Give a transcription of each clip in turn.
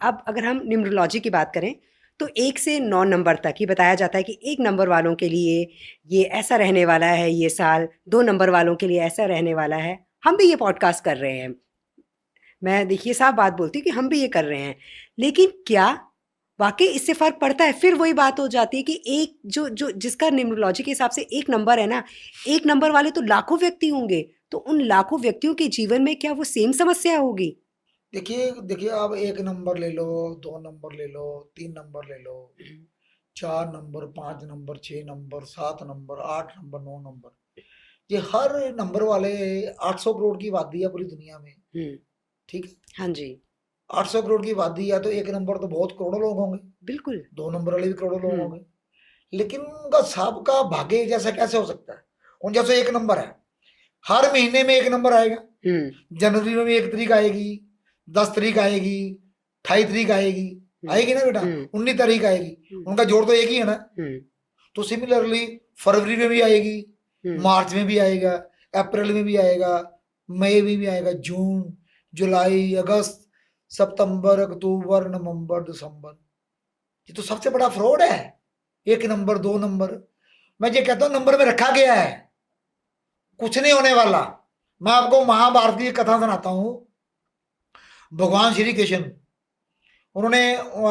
अब अगर हम न्यूमरोलॉजी की बात करें तो 1 से 9 नंबर तक ही बताया जाता है कि 1 नंबर वालों के लिए ये ऐसा रहने वाला है ये साल, 2 नंबर वालों के लिए ऐसा रहने वाला है। हम भी ये पॉडकास्ट कर रहे हैं। मैं देखिए साफ बात बोलती हूँ कि हम भी ये कर रहे हैं। लेकिन क्या वाक़ई इससे फ़र्क पड़ता है? फिर वही बात हो जाती है कि एक जो जो जिसका न्यूमरोलॉजी के हिसाब से 1 नंबर है ना, 1 नंबर वाले तो लाखों व्यक्ति होंगे। तो उन लाखों व्यक्तियों के जीवन में क्या वो सेम समस्या होगी? देखिए देखिए, आप 1 नंबर ले लो, 2 नंबर ले लो, 3 नंबर ले लो, 4 number, 5 number, 6 number, 7 number, 8 number, 9 number. ये हर नंबर वाले 800 करोड़ की आबादी है पूरी दुनिया में, हुँ। ठीक है? हाँ जी, 800 करोड़ की आबादी है तो 1 नंबर तो बहुत करोड़ों लोग होंगे, बिल्कुल। 2 नंबर वाले भी करोड़ों लोग हुँ, होंगे। लेकिन उनका सबका भाग्य एक जैसा कैसे हो सकता है? उन जैसे 1 नंबर है, हर महीने में 1 नंबर आएगा। हुँ, जनवरी में भी 1 तारीख आएगी, 10 तारीख आएगी, 28 तारीख आएगी, हुँ, आएगी ना बेटा? हुँ, 19 तारीख आएगी, हुँ, उनका जोड़ तो एक ही है ना? हुँ, तो सिमिलरली फरवरी में भी आएगी, हुँ, मार्च में भी आएगा, अप्रैल में भी आएगा, मई में भी आएगा, जून, जुलाई, अगस्त, सितंबर, अक्टूबर, नवंबर, दिसंबर। ये तो सबसे बड़ा फ्रॉड है। 1 नंबर, 2 नंबर। मैं ये कहता हूँ नंबर में रखा गया है, कुछ नहीं होने वाला। मैं आपको महाभारत की कथा सुनाता हूँ। भगवान श्री कृष्ण, उन्होंने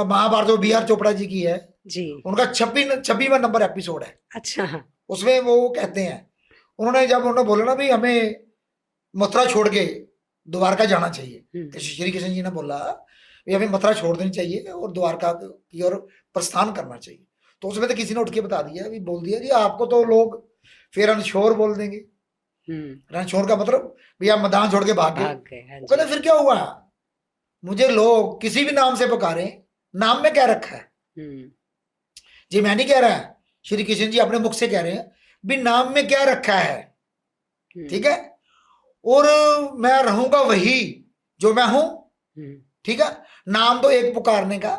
महाभारत जो बी आर चोपड़ा जी की है, जी। उनका 26वां नंबर एपिसोड है। अच्छा। उसमें वो कहते हैं, उन्होंने बोला ना भी हमें मथुरा छोड़ के द्वारका जाना चाहिए, हुँ, तो श्री कृष्ण जी ने बोला भी हमें मथुरा छोड़ देनी चाहिए और द्वारका की ओर प्रस्थान करना चाहिए। तो उसमें तो किसी ने उठ के बता दिया, भी बोल दिया जी आपको तो लोग फिर रणछोड़ बोल देंगे। हुँ, रणछोड़ का मतलब भी आप मैदान छोड़ के भाग गए। भाग गए, हाँ वो जी। कहते फिर क्या हुआ, मुझे लोग किसी भी नाम से पुकारे, नाम में क्या रखा है? हुँ, जी मैं नहीं कह रहा, श्री कृष्ण जी अपने मुख से कह रहे हैं भी नाम में क्या रखा है, हुँ, ठीक है? और मैं रहूंगा वही जो मैं हूं, हुँ, ठीक है? नाम तो एक पुकारने का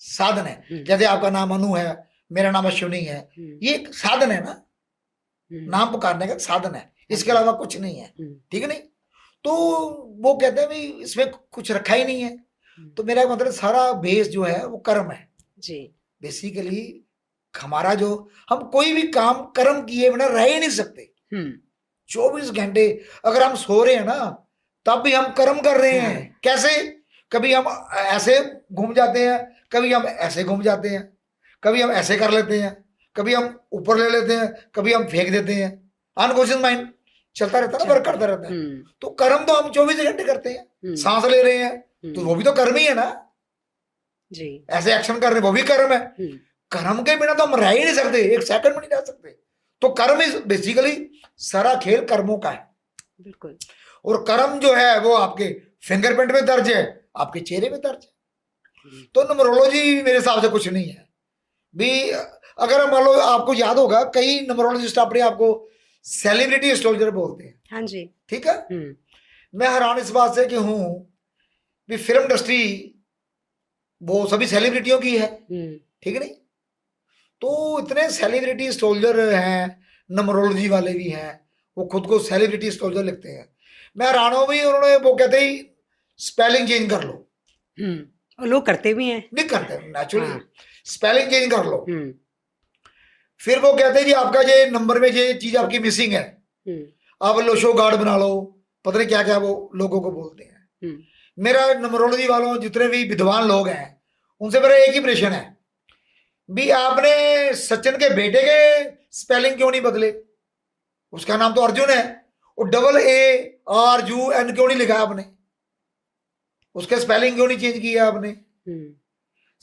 साधन है। हुँ, जैसे आपका नाम अनु है, मेरा नाम अश्विनी है, हुँ, ये एक साधन है ना, हुँ, नाम पुकारने का साधन है, हाँ इसके जी। अलावा कुछ नहीं है, हुँ, ठीक है नहीं? तो वो कहते हैं भी इसमें कुछ रखा ही नहीं है। हुँ, तो मेरा मतलब सारा बेस जो है वो कर्म है जी। बेसिकली। हमारा जो, हम कोई भी काम कर्म किए बिना रह ही नहीं सकते। हुँ, 24 घंटे अगर हम सो रहे हैं ना, तब भी हम कर्म कर रहे हैं। हाँ, कैसे? कभी हम ऐसे घूम जाते हैं, कभी हम ऐसे घूम जाते हैं, कभी हम ऐसे कर लेते हैं, कभी हम ऊपर ले लेते हैं, कभी हम फेंक देते हैं। अनकॉन्शियस माइंड चलता रहता है ना, वर्क चलता करता है। रहता है। हुँ, तो कर्म तो हम 24 घंटे करते हैं। हुँ, सांस ले रहे हैं तो हुँ, वो भी तो कर्म ही है ना, जी। ऐसे एक्शन कर रहे हैं वो भी कर्म है। हुँ, कर्म के बिना तो हम रह ही नहीं सकते, एक सेकंड में नहीं रह सकते। तो कर्म इज बेसिकली, सारा खेल कर्मों का है। बिल्कुल। और कर्म जो है वो आपके फिंगरप्रिंट में दर्ज है, आपके चेहरे में दर्ज है। हुँ, तो न्यूमरोलॉजी मेरे हिसाब से कुछ नहीं है भी। अगर मान लो आपको याद होगा, कई न्यूमरोलॉजिस्ट अपने आपको सेलिब्रिटी एस्ट्रोलॉजर बोलते हैं, हाँ जी। ठीक है? हुँ, मैं हैरान इस बात से कि हूं भी फिल्म इंडस्ट्री वो सभी सेलिब्रिटियों की है, हुँ, ठीक है नहीं? तो इतने सेलिब्रिटी एस्ट्रोलजर हैं, न्यूमरोलॉजी वाले भी हैं, वो खुद को सेलिब्रिटी एस्ट्रोलजर लिखते हैं। मैं हैरान हूं भी, उन्होंने वो कहते ही स्पेलिंग चेंज कर लो। हुँ, और लोग करते भी हैं। नहीं करते नेचुरली, हाँ, स्पेलिंग चेंज कर लो। हुँ, फिर वो कहते हैं जी आपका ये नंबर में ये चीज आपकी मिसिंग है, हुँ, आप लोशो गार्ड बना लो, पता नहीं क्या क्या वो लोगों को बोलते हैं। हुँ, मेरा न्यूमरोलॉजी वालों जितने भी विद्वान लोग हैं, उनसे मेरा एक ही प्रश्न है भी, आपने सचिन के बेटे के स्पेलिंग क्यों नहीं बदले? उसका नाम तो अर्जुन है, और AARUN क्यों नहीं लिखा आपने? उसके स्पेलिंग क्यों नहीं चेंज किया आपने? हुँ,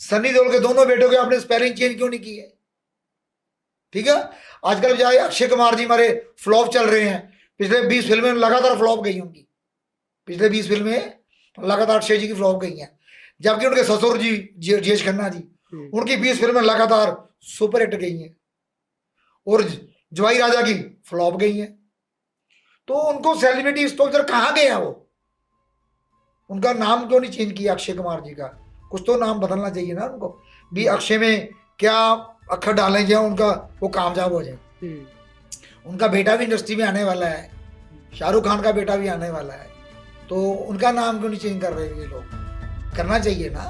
सनी देओल के दोनों बेटों के आपने स्पेलिंग चेंज क्यों नहीं की है? ठीक है? आजकल जाए अक्षय कुमार जी हमारे फ्लॉप चल रहे हैं, पिछले 20 फिल्में लगातार फ्लॉप गई उनकी, पिछले 20 फिल्में लगातार अक्षय जी की फ्लॉप गई हैं। जबकि उनके ससुर जी जेश खन्ना जी, हुँ, उनकी 20 फिल्में लगातार सुपर हिट गई हैं, और जवाई राजा की फ्लॉप गई हैं। तो उनको सेलिब्रिटी स्टोलर कहाँ गया वो? उनका नाम क्यों नहीं चेंज किया अक्षय कुमार जी का? कुछ तो नाम बदलना चाहिए ना उनको भी। अक्षय में क्या अक्षर डालें जो उनका वो कामयाब हो जाए। हुँ, उनका बेटा भी इंडस्ट्री में आने वाला है, शाहरुख खान का बेटा भी आने वाला है, तो उनका नाम क्यों नहीं चेंज कर रहे ये लोग? करना चाहिए ना।